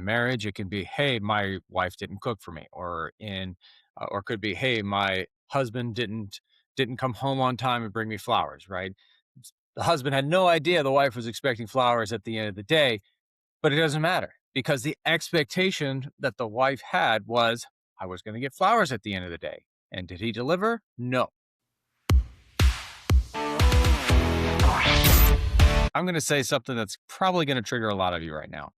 marriage, it can be, hey, my wife didn't cook for me, or it could be, hey, my husband didn't come home on time and bring me flowers, right? The husband had no idea the wife was expecting flowers at the end of the day, but it doesn't matter because the expectation that the wife had was, I was going to get flowers at the end of the day. And did he deliver? No. I'm going to say something that's probably going to trigger a lot of you right now.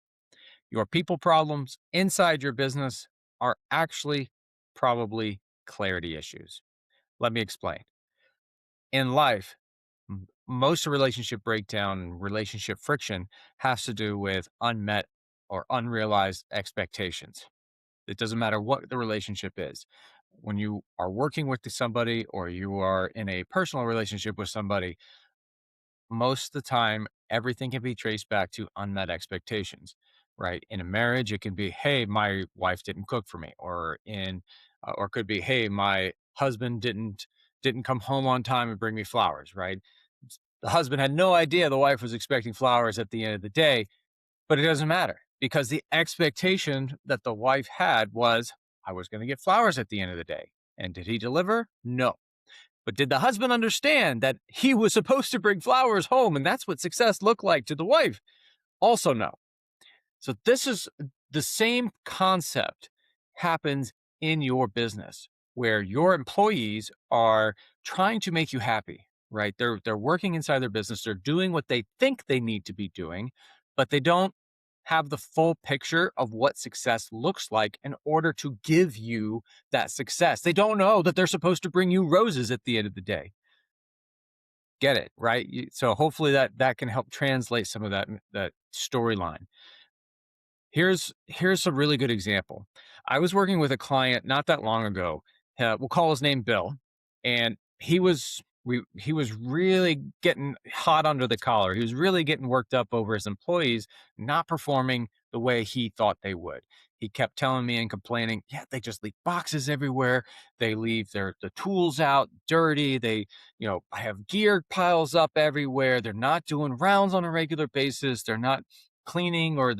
Your people problems inside your business are actually probably clarity issues. Let me explain. In life, most relationship breakdown and relationship friction has to do with unmet or unrealized expectations. It doesn't matter what the relationship is. When you are working with somebody or you are in a personal relationship with somebody, most of the time, everything can be traced back to unmet expectations, right? In a marriage, it can be, hey, my wife didn't cook for me, or it could be, hey, my husband didn't come home on time and bring me flowers, right? The husband had no idea the wife was expecting flowers at the end of the day, but it doesn't matter because the expectation that the wife had was, I was going to get flowers at the end of the day. And did he deliver? No. But did the husband understand that he was supposed to bring flowers home and that's what success looked like to the wife? Also, no. So, this is the same concept happens in your business where your employees are trying to make you happy, right? They're working inside their business, they're doing what they think they need to be doing, but they don't have the full picture of what success looks like in order to give you that success. They don't know that they're supposed to bring you roses at the end of the day. Get it, right? So hopefully that can help translate some of that storyline. Here's a really good example. I was working with a client not that long ago. We'll call his name Bill, and he was really getting hot under the collar. He was really getting worked up over his employees not performing the way he thought they would. He kept telling me and complaining, yeah, they just leave boxes everywhere. They leave the tools out dirty. I have gear piles up everywhere. They're not doing rounds on a regular basis. They're not cleaning, or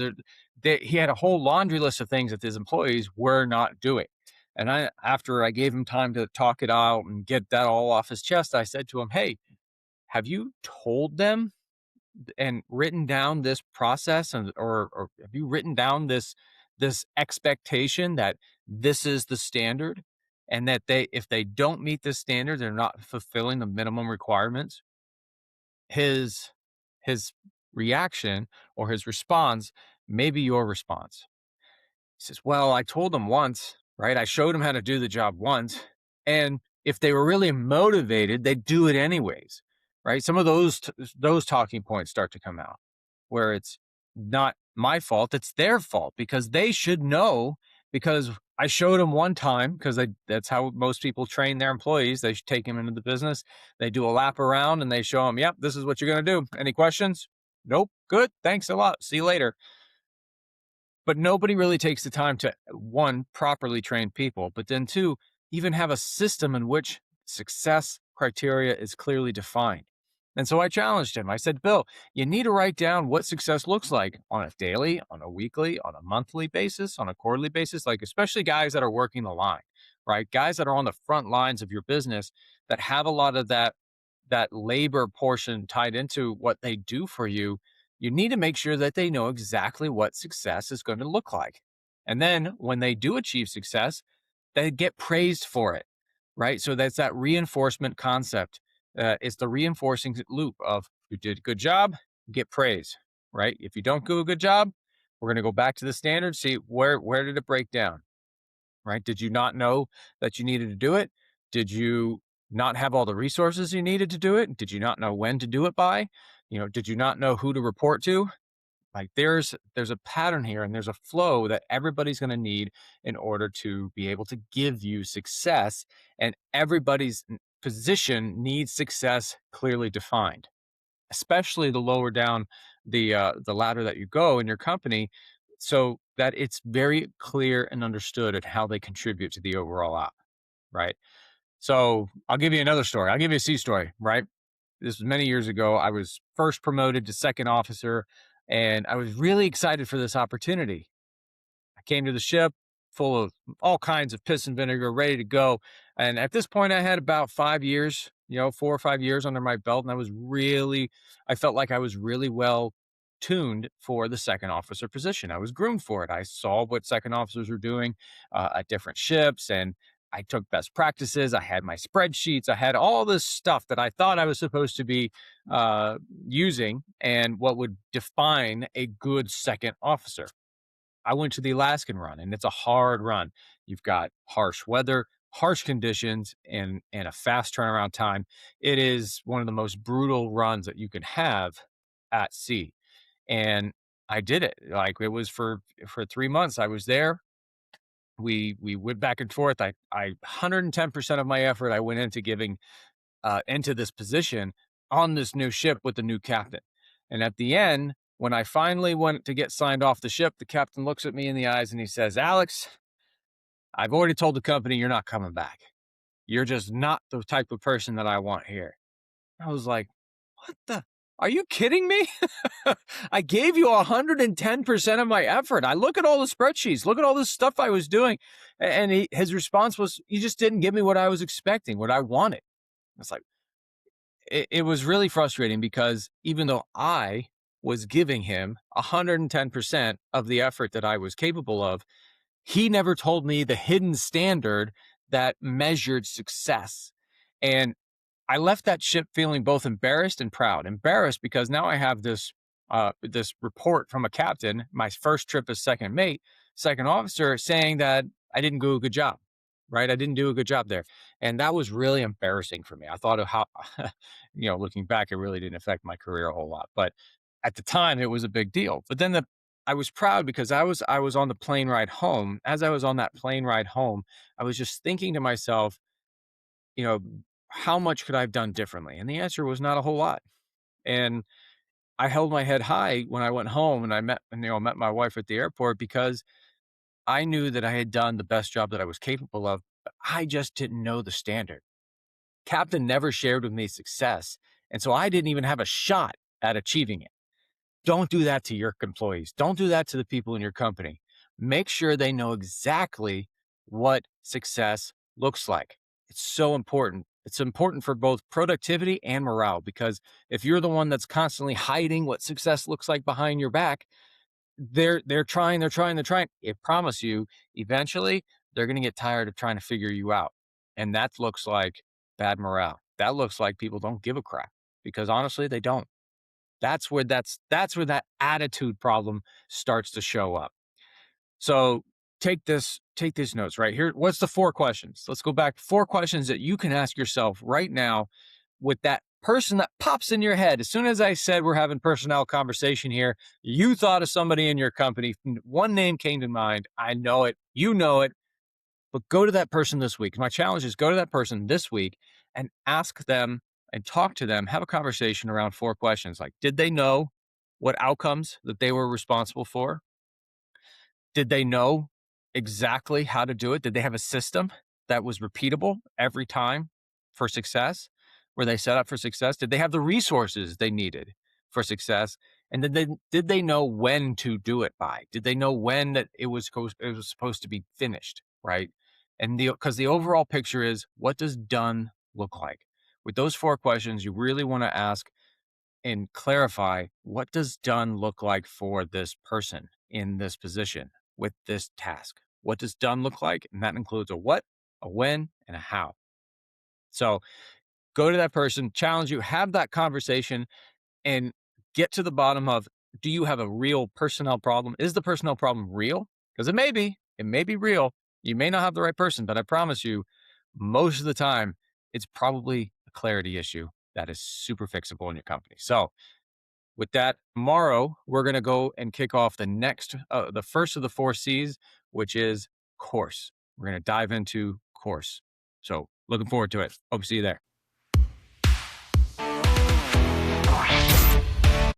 he had a whole laundry list of things that his employees were not doing. And after I gave him time to talk it out and get that all off his chest, I said to him, hey, have you told them and written down this process, or have you written down this expectation that this is the standard, and that if they don't meet this standard, they're not fulfilling the minimum requirements? His reaction or his response may be your response. He says, well, I told them once, right? I showed them how to do the job once. And if they were really motivated, they'd do it anyways, right? Some of those talking points start to come out where it's not my fault, it's their fault because they should know, because I showed them one time, because that's how most people train their employees. They take them into the business. They do a lap around and they show them, yep, this is what you're going to do. Any questions? Nope. Good. Thanks a lot. See you later. But nobody really takes the time to, one, properly train people, but then two, even have a system in which success criteria is clearly defined. And so I challenged him. I said, Bill, you need to write down what success looks like on a daily, on a weekly, on a monthly basis, on a quarterly basis, like especially guys that are working the line, right? Guys that are on the front lines of your business that have a lot of that labor portion tied into what they do for you. You need to make sure that they know exactly what success is going to look like. And then when they do achieve success, they get praised for it, right? So that's that reinforcement concept. It's the reinforcing loop of, you did a good job, get praise, right? If you don't do a good job, we're going to go back to the standard, see where did it break down, right? Did you not know that you needed to do it? Did you not have all the resources you needed to do it? Did you not know when to do it by? Did you not know who to report to? Like there's a pattern here, and there's a flow that everybody's going to need in order to be able to give you success, and everybody's position needs success clearly defined, especially the lower down the ladder that you go in your company, so that it's very clear and understood at how they contribute to the overall op, right? So I'll give you another story. I'll give you a C story, right? This was many years ago. I was first promoted to second officer, and I was really excited for this opportunity. came to the ship full of all kinds of piss and vinegar, ready to go. And at this point, I had about 5 years, 4 or 5 years under my belt. And I felt like I was really well tuned for the second officer position. I was groomed for it. I saw what second officers were doing at different ships, and I took best practices. I had my spreadsheets. I had all this stuff that I thought I was supposed to be uh, using and what would define a good second officer. I went to the Alaskan run, and it's a hard run. You've got harsh weather, harsh conditions, and a fast turnaround time. It is one of the most brutal runs that you can have at sea. And I did it. Like, it was for 3 months. I was there. We went back and forth. I 110% of my effort I went into giving into this position on this new ship with the new captain. And at the end, when I finally went to get signed off the ship, the captain looks at me in the eyes and he says, "Alex, I've already told the company you're not coming back. You're just not the type of person that I want here." I was like, "What the? Are you kidding me?" I gave you 110% of my effort. I look at all the spreadsheets, look at all this stuff I was doing. And his response was, "You just didn't give me what I was expecting, what I wanted." It's like, it was really frustrating because even though I was giving him 110% of the effort that I was capable of, he never told me the hidden standard that measured success. And I left that ship feeling both embarrassed and proud. Embarrassed because now I have this report from a captain, my first trip as second mate, second officer, saying that I didn't do a good job. Right, I didn't do a good job there, and that was really embarrassing for me. I thought of how, looking back, it really didn't affect my career a whole lot, but at the time, it was a big deal. But then I was proud because I was on the plane ride home. As I was on that plane ride home, I was just thinking to myself, you know, how much could I have done differently? And the answer was not a whole lot. And I held my head high when I went home and I met my wife at the airport because I knew that I had done the best job that I was capable of, but I just didn't know the standard. Captain never shared with me success, and so I didn't even have a shot at achieving it. Don't do that to your employees. Don't do that to the people in your company. Make sure they know exactly what success looks like. It's so important. It's important for both productivity and morale because if you're the one that's constantly hiding what success looks like behind your back, they're trying. I promise you, eventually they're going to get tired of trying to figure you out, and that looks like bad morale. That looks like people don't give a crap because honestly, they don't. That's where that attitude problem starts to show up. So take these notes right here. What's the 4 questions? Let's go back. 4 questions that you can ask yourself right now with that person that pops in your head. As soon as I said we're having personnel conversation here, you thought of somebody in your company. One name came to mind. I know it. You know it. But go to that person this week. My challenge is go to that person this week and ask them and talk to them, have a conversation around 4 questions. Like, did they know what outcomes that they were responsible for? Did they know exactly how to do it? Did they have a system that was repeatable every time for success? Were they set up for success? Did they have the resources they needed for success? And did they know when to do it by? Did they know when that it was supposed to be finished, right? And because the overall picture is, what does done look like? With those 4 questions, you really want to ask and clarify, what does done look like for this person in this position with this task? What does done look like? And that includes a what, a when, and a how. So go to that person, challenge you, have that conversation, and get to the bottom of, do you have a real personnel problem? Is the personnel problem real? Because it may be real. You may not have the right person, but I promise you, most of the time, it's probably a clarity issue that is super fixable in your company. So with that, tomorrow we're going to go and kick off the first of the 4 C's, which is course. We're going to dive into course. So looking forward to it. Hope to see you there.